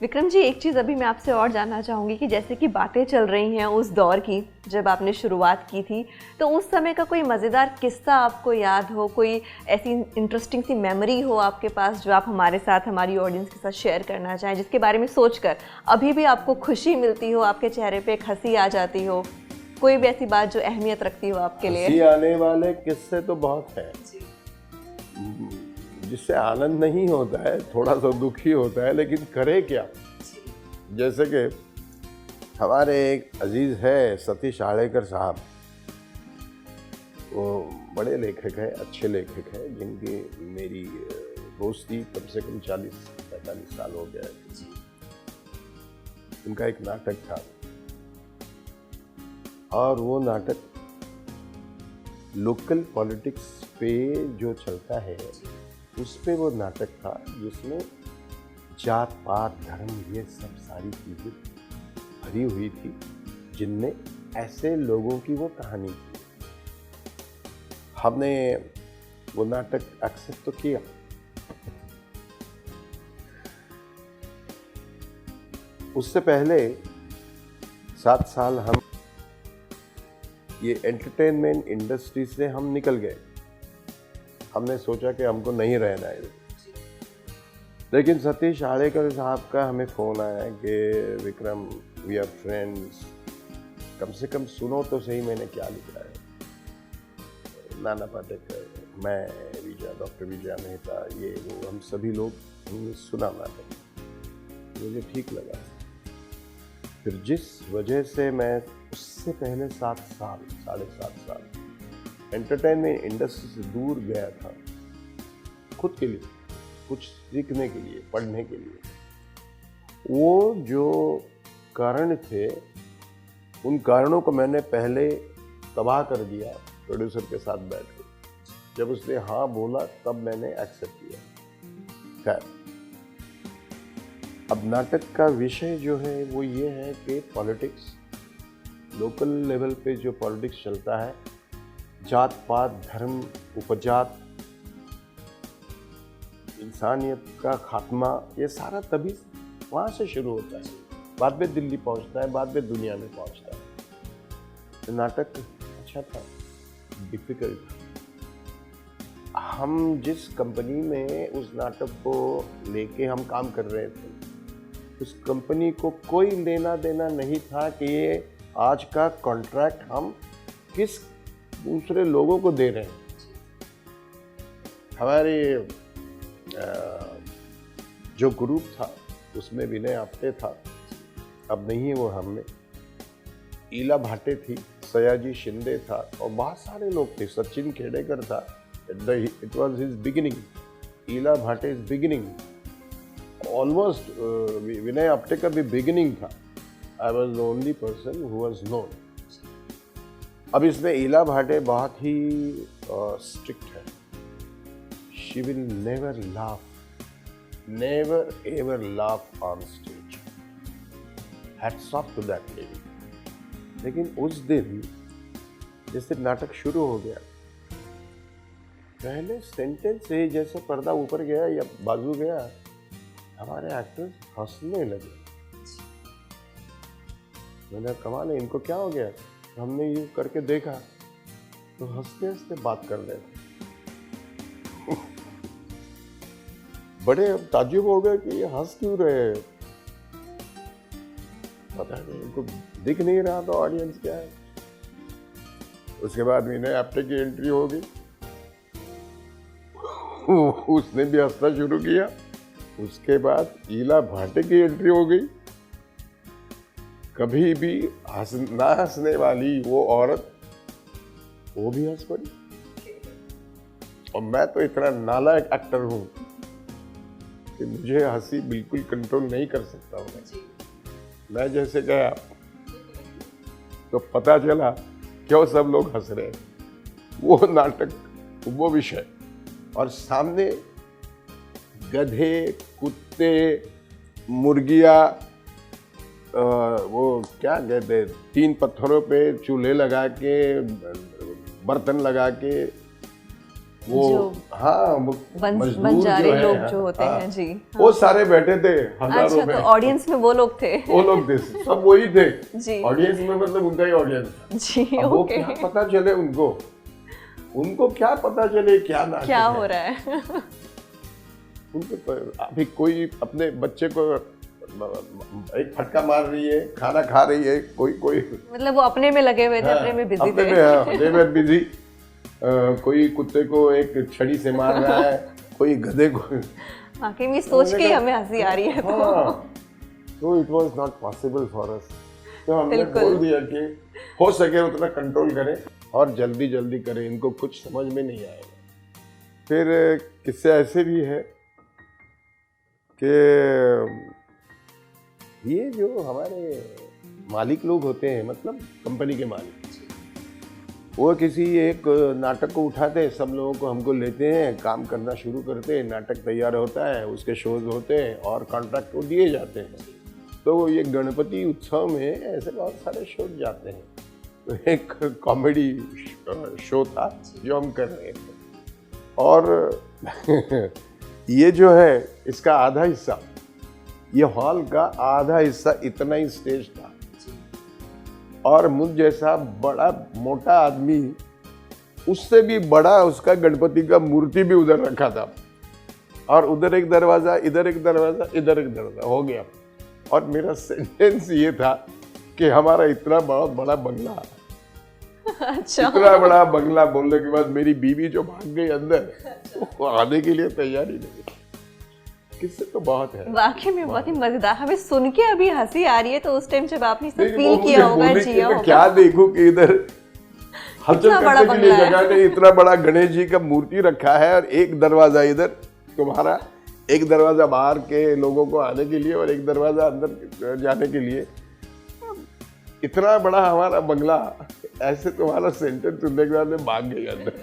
विक्रम जी, एक चीज़ अभी मैं आपसे और जानना चाहूँगी कि जैसे कि बातें चल रही हैं उस दौर की जब आपने शुरुआत की थी, तो उस समय का कोई मज़ेदार किस्सा आपको याद हो, कोई ऐसी इंटरेस्टिंग सी मेमोरी हो आपके पास जो आप हमारे साथ, हमारी ऑडियंस के साथ शेयर करना चाहें, जिसके बारे में सोचकर अभी भी आपको खुशी मिलती हो, आपके चेहरे पे एक हंसी आ जाती हो, कोई भी ऐसी बात जो अहमियत रखती हो आपके लिए? हंसी आने वाले किस्से तो बहुत हैं, जिससे आनंद नहीं होता है, थोड़ा सा दुखी होता है, लेकिन करे क्या। जैसे कि हमारे एक अजीज है सतीश आड़ेकर साहब, वो बड़े लेखक हैं, अच्छे लेखक हैं, जिनकी मेरी दोस्ती कम से कम 40-45 साल हो गया है। उनका एक नाटक था और वो नाटक लोकल पॉलिटिक्स पे जो चलता है उस पे वो नाटक था, जिसमें जात पात धर्म ये सब सारी चीज़ें भरी हुई थी, जिनमें ऐसे लोगों की वो कहानी थी। हमने वो नाटक एक्सेप्ट तो किया, उससे पहले 7 साल हम ये एंटरटेनमेंट इंडस्ट्री से हम निकल गए। हमने सोचा कि हमको नहीं रहना है, लेकिन सतीश आड़ेकर साहब का हमें फ़ोन आया कि विक्रम, वी आर फ्रेंड्स, कम से कम सुनो तो सही मैंने क्या लिखा है। नाना पाटेकर, मैं, विजय, डॉक्टर विजय मेहता, ये वो हम सभी लोग हमने सुना नाटक, मुझे ठीक लगा। फिर जिस वजह से मैं उससे पहले 7 साल, 7.5 साल एंटरटेनमेंट इंडस्ट्री से दूर गया था, खुद के लिए, कुछ सीखने के लिए, पढ़ने के लिए, वो जो कारण थे उन कारणों को मैंने पहले तबाह कर दिया प्रोड्यूसर के साथ बैठ के। जब उसने हाँ बोला तब मैंने एक्सेप्ट किया। खैर, अब नाटक का विषय जो है वो ये है कि पॉलिटिक्स, लोकल लेवल पे जो पॉलिटिक्स चलता है, जात पात धर्म उपजात, इंसानियत का खात्मा, ये सारा तभी वहाँ से शुरू होता है, बाद में दिल्ली पहुँचता है, बाद में दुनिया में पहुँचता है। तो नाटक अच्छा था, डिफिकल्ट था। हम जिस कंपनी में उस नाटक को लेके हम काम कर रहे थे, उस कंपनी को कोई लेना देना नहीं था कि ये आज का कॉन्ट्रैक्ट हम किस दूसरे लोगों को दे रहे हैं। हमारे जो ग्रुप था उसमें विनय आप्टे था, अब नहीं है वो हम में, ईला भाटे थी, सयाजी शिंदे था और बहुत सारे लोग थे, सचिन खेडेकर था। It was his beginning, Ila Bhate is beginning, almost Vinay Apte का भी बिगिनिंग था। I was the only person who was known. अब इसमें ईला भाटे बहुत ही स्ट्रिक्ट है। She will never laugh, never ever laugh on stage. Hats off to that lady. लेकिन उस दिन जैसे नाटक शुरू हो गया, पहले सेंटेंस से जैसे पर्दा ऊपर गया या बाजू गया, हमारे एक्टर्स हंसने लगे। मैंने कमाल है, इनको क्या हो गया? हमने ये करके देखा तो हंसते हंसते बात कर रहे थे। बड़े ताज्जुब हो गए कि ये हंस क्यों रहे हैं। पता नहीं, इनको दिख नहीं रहा था ऑडियंस क्या है। उसके बाद विनय आप्टे की एंट्री हो गई, उसने भी हंसना शुरू किया। उसके बाद ईला भाटे की एंट्री हो गई। कभी भी ना हंसने वाली वो औरत, वो भी हंस पड़ी। और मैं तो इतना नालायक एक्टर हूं कि मुझे हंसी बिल्कुल कंट्रोल नहीं कर सकता हूँ। मैं जैसे गया तो पता चला क्यों सब लोग हंस रहे हैं। वो नाटक, वो विषय, और सामने गधे, कुत्ते, मुर्गियाँ, वो क्या कहते, 3 पत्थरों पे चूल्हे लगा के, बर्तन लगा के, वो जो हाँ वो मजदूर बंजारे जो है, लोग जो होते हाँ, हैं जी। वो सारे बैठे थे हजारों अच्छा, में। तो ऑडियंस में वो लोग थे। वो लोग थे, सब वही थे जी ऑडियंस में, मतलब उनका ही ऑडियंस। जी। अब वो ओके, क्या पता चले उनको क्या पता चले क्या नाटक क्या है। हो रहा है। उनको अभी कोई अपने बच्चे को एक फटका मार रही है, खाना खा रही है, कोई मतलब वो अपने में लगे हुए थे, अपने में बिजी अपने थे। में, हाँ, they were busy। कोई कुत्ते को एक छड़ी से मार रहा है, कोई गधे को। वाकई में सोच के ही हमें हंसी आ रही है। तो it was not possible for us. तो हमने बिल्कुल। बोल दिया कि हो सके उतना कंट्रोल करें और जल्दी जल्दी करें, इनको कुछ समझ में नहीं आएगा। फिर किस्से ऐसे भी है कि ये जो हमारे मालिक लोग होते हैं, मतलब कंपनी के मालिक, वो किसी एक नाटक को उठाते हैं, सब लोगों को हमको लेते हैं, काम करना शुरू करते हैं, नाटक तैयार होता है, उसके शोज होते हैं और कॉन्ट्रैक्ट को दिए जाते हैं। तो ये गणपति उत्सव में ऐसे बहुत सारे शोज जाते हैं। तो एक कॉमेडी शो था जो हम कर रहे थे, और ये जो है इसका आधा हिस्सा, ये हॉल का आधा हिस्सा इतना ही स्टेज था, और मुझ जैसा बड़ा मोटा आदमी, उससे भी बड़ा उसका गणपति का मूर्ति भी उधर रखा था, और उधर एक दरवाजा, इधर एक दरवाजा, इधर एक दरवाजा हो गया। और मेरा सेंटेंस ये था कि हमारा इतना बहुत बड़ा बंगला, अच्छा, इतना बड़ा बंगला बोलने के बाद मेरी बीवी जो भाग गई अंदर, वो आने के लिए तैयारी नहीं। किससे तो बहुत है, वाकई में बहुत ही मजेदार। हमें सुन के अभी हंसी आ रही है, तो उस टाइम जब आपने इसे लेकिन फील वो किया मुझे होगा, बोले कि जिया मैं होगा। क्या देखूं कि इधर हलचल इतना बड़ा करने के लिए बंगला है। जगह नहीं, इतना बड़ा गणेश जी का मूर्ति रखा है, और एक दरवाजा इधर तुम्हारा, एक दरवाजा बाहर के लोगों को आने के लिए और एक दरवाजा अंदर जाने के लिए। इतना बड़ा हमारा बंगला, ऐसे तुम्हारा सेंटेंस सुनने के बाद मैं भाग गई अंदर।